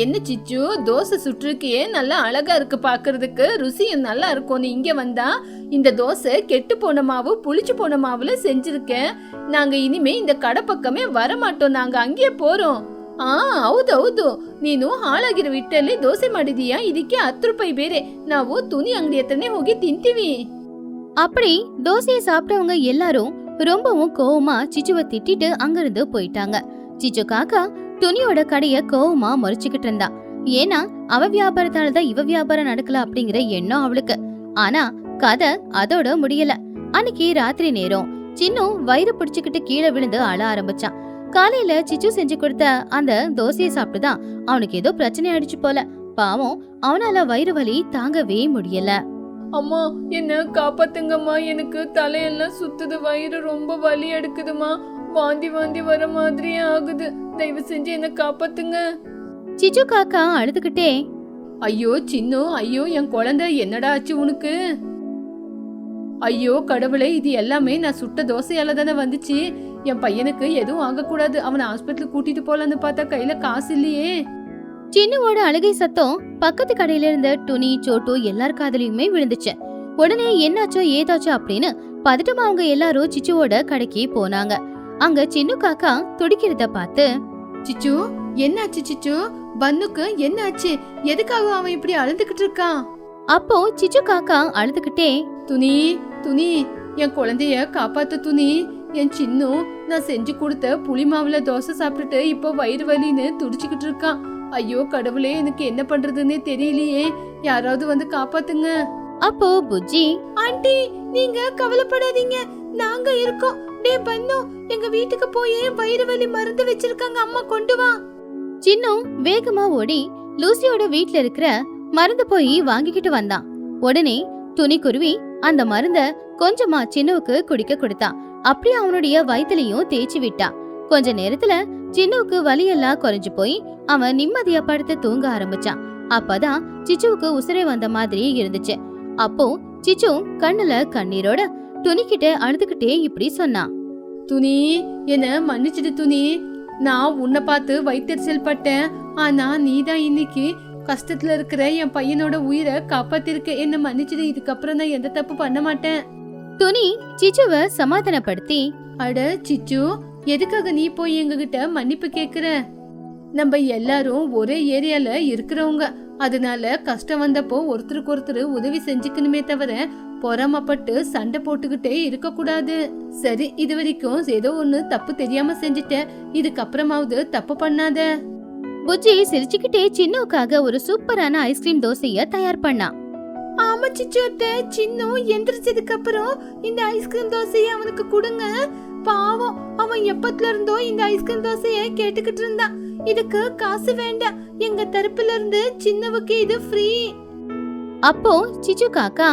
என்ன சிச்சு, தோசை சுற்றுக்கியே நல்லா அழகா இருக்கு பாக்குறதுக்கு, ருசியும் நல்லா இருக்கும். நீ இங்க வந்தா இந்த தோசை கெட்டு போன மாவு புளிச்சு போன மாவுல செஞ்சிருக்கேன். நாங்க இனிமே இந்த கடை பக்கமே வரமாட்டோம், நாங்க அங்கேயே போறோம். ಹೌದು ನೀನು ಹಾಳಾಗಿರೋ ಹಿಟ್ಟಲ್ಲಿ ದೋಸೆ ಮಾಡಿದೀಯಾ, ಇದಕ್ಕೆ 10 ರೂಪಾಯಿ ಬೇರೆ. ನಾವು ತುನಿ ಅಂಗಡಿ ಹತ್ರನೇ ಹೋಗಿ ತಿಂತೀವಿ. அப்படி தோசையை சாப்பிட்டவங்க எல்லாரும் ரொம்பவும் கோவமா சிச்சுவை திட்டிட்டு அங்கிருந்து போயிட்டாங்க. சிச்சு காக்கா துணியோட கடைய கோவமா முறைச்சுக்கிட்டு இருந்தா. ஏன்னா அவ வியாபாரத்தாலதான் இவ வியாபாரம் நடக்கல அப்படிங்கிற எண்ணம் அவளுக்கு. ஆனா கதை அதோட முடியல. அன்னைக்கு ராத்திரி நேரம் சின்னும் வயிறு பிடிச்சுக்கிட்டு கீழே விழுந்து அழ ஆரம்பிச்சான். காலையில சிச்சு செஞ்சு கொடுத்த அந்த தோசையை சாப்பிட்டுதான் அவனுக்கு ஏதோ பிரச்சனை ஆயிடுச்சு போல. பாவம், அவனால வயிறு வலி தாங்கவே முடியல. அம்மா, என்ன காப்பாத்துங்கம்மா, எனக்கு தலையெல்லாம் சுத்துது, வயிறு ரொம்ப வலி எடுக்குதுமா, வாந்தி வாந்தி வர மாதிரியே ஆகுது, தயவு செஞ்சு என்ன காப்பாத்துங்க. சிச்சு காக்கா அழுதுகிட்டே, ஐயோ சின்னு, ஐயோ என் குழந்தை, என்னடா ஆச்சு உனக்கு? ஐயோ கடவுளே, இது எல்லாமே நான் சுட்ட தோசையால தானே வந்துச்சு. என் பையனுக்கு எதுவும் ஆகக்கூடாது, அவனை ஹாஸ்பிட்டலுக்கு கூட்டிட்டு போலான்னு பார்த்தா கையில காசு இல்லையே. சின்னுவோட அழுகை சத்தம் பக்கத்து கடையில இருந்த துணி சோட்டு எல்லார் காதலையுமே விழுந்துச்சு. உடனே என்னாச்சோ ஏதாச்சோ அப்படின்னு பதட்டமா அவங்க எல்லாரும் சிச்சுவோட கடைக்கு போனாங்க. அங்க சின்னு காக்கா துடிக்கிறத பார்த்து, சிச்சு என்னாச்சு? சிச்சு, பன்னுக்கு என்னாச்சு? எதுக்காக அவன் இப்படி அழுதுகிட்டு இருக்கான்? அப்போ சிச்சு காக்கா அழுதுகிட்டே, துணி துணி, என் குழந்தைய காப்பாத்து துணி. என் சின்னு நான் செஞ்சு கொடுத்த புளி மாவுல தோசை சாப்பிட்டுட்டு இப்போ வயிறு வலின்னு துடிச்சுக்கிட்டு இருக்கான். ஐயோ கடவுளே, எனக்கு என்ன பண்றதுன்னே தெரியலையே, யாராவது வந்து காப்பாத்துங்க. அப்போ புஜ்ஜி, ஆண்டி நீங்க கவலைப்படாதீங்க, நாங்க இருக்கோம். டே பன்னு, எங்க வீட்டுக்கு போய் வயிறு வலி மருந்து வச்சிருக்காங்க, அம்மா கொண்டு வா. சின்னு வேகமா ஓடி லூசியோட வீட்ல இருக்கிற மருந்து போய் வாங்கிக்கிட்டு வந்தான். உடனே துணி குருவி அந்த மருந்த கொஞ்சமா சின்னுவுக்கு குடிக்க கொடுத்தான். அப்படியே அவனுடைய வயிற்றுலயும் தேய்ச்சி விட்டான். கொஞ்ச நேரத்துல சின்னுவுக்கு வலியெல்லாம் குறைஞ்சு போய் அவன் நிம்மதியா படுத்து தூங்க ஆரம்பிச்சான். அப்பதான் சிச்சுவுக்கு உசுரே வந்த மாதிரி இருந்துச்சு. அப்போ சிச்சு கண்ணுல கண்ணீரோட துணிக்கிட்ட அழுதுகிட்டே இப்படி சொன்னான், துணி என்ன மன்னிச்சிடு துணி, நான் உன்னை பார்த்து வயிற்றெரிச்சல் பட்டேன், ஆனா நீதான் இன்னைக்கு கஷ்டத்துல இருக்கிற என் பையனோட உயிரை காப்பாத்திருக்க, என்ன மன்னிச்சிடு, இதுக்கப்புறம் நான் எந்த தப்பு பண்ண மாட்டேன். துணி சிச்சுவை சமாதானப்படுத்தி, அட சிச்சு, எதுக்காக நீ போய் எங்ககிட்ட மன்னிப்பு கேக்குற? நம்ம எல்லாரும் ஒரே ஏரியால இருக்கிறவங்க, அதனால கஷ்டம் வந்தப்போ ஒருத்தருக்கு ஒருத்தர் உதவி செஞ்சுக்கணுமே தவிர பொறாமப்பட்டு சண்டை போட்டுக்கிட்டே இருக்க கூடாது. சரி, இது வரைக்கும் ஏதோ ஒண்ணு தப்பு தெரியாம செஞ்சுட்டேன், இதுக்கப்புறமாவது தப்பு பண்ணாத. புஜ்ஜி சிரிச்சுக்கிட்டே சின்னுக்காக ஒரு சூப்பரான ஐஸ்கிரீம் தோசைய தயார் பண்ணா. ஆமா சிச்சோட்ட, சின்னு எந்திரிச்சதுக்கு அப்புறம் இந்த ஐஸ்கிரீம் தோசையை அவனுக்கு கொடுங்க. பாவம், அவன் எப்பத்துல இருந்தோ இந்த ஐஸ்கிரீம் தோசைய கேட்டுக்கிட்டு இருந்தான். இதுக்கு காசு வேண்டாம், எங்க தரப்புல இருந்து சின்னவுக்கு இது ஃப்ரீ. அப்போ சிச்சு காக்கா,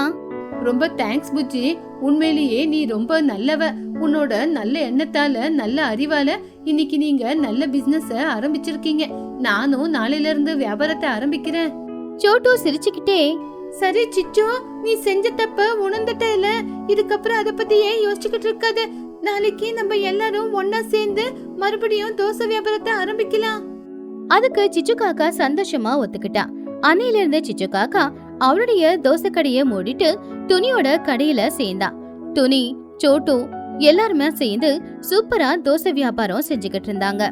ரொம்ப தேங்க்ஸ் புஜ்ஜி. உண்மையிலேயே நீ ரொம்ப நல்லவ. உன்னோட நல்ல எண்ணத்தால நல்ல அறிவால இன்னைக்கு நீங்க நல்ல பிசினஸ் ஆரம்பிச்சிருக்கீங்க. நானும் நாளையில இருந்து வியாபாரத்தை ஆரம்பிக்கிறேன். சோட்டு சிரிச்சுக்கிட்டே, சரி சிச்சு, நீ செஞ்ச தப்ப உணர்ந்துட்டல. இதுக்கப்புறம் அத பத்தி ஏன் யோசிச்சுக்கிட்டு இருக்காத. நாளைக்கு நம்ம எல்லாரும் ஒன்னா சேர்ந்து மறுபடியும் தோசை வியாபாரத்தை ஆரம்பிக்கலாம். அதுக்கு சிச்சு காக்கா சந்தோஷமா ஒத்துக்கிட்டா. அன்னையில இருந்து சிச்சு காக்கா அவளுடைய தோசை கடையை மூடிட்டு துணியோட கடையில சேர்ந்தா. துணி, சோட்டு எல்லாருமே சேர்ந்து சூப்பரா தோசை வியாபாரம் செஞ்சுக்கிட்டு இருந்தாங்க.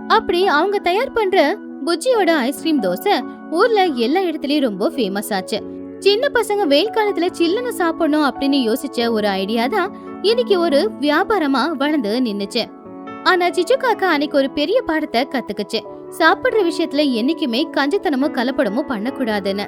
அப்படி அவங்க தயார் பண்ற புஜ்ஜியோட ஐஸ்கிரீம் தோசை ஊர்ல எல்லா இடத்துலயும் ரொம்ப ஃபேமஸ் ஆச்சு. சின்ன பசங்க வெயில் காலத்துல சில்லுன்னு சாப்பிடணும் அப்படின்னு யோசிச்ச ஒரு ஐடியா தான் இன்னைக்கு ஒரு வியாபாரமா வளர்ந்து நின்னுச்சு. ஆனா சிச்சு காக்கா அன்னைக்கு ஒரு பெரிய பாடத்தை கத்துக்குச்சு. சாப்பிடுற விஷயத்துல என்னைக்குமே கஞ்சத்தனமும் கலப்படமும் பண்ணக்கூடாதுன்னு.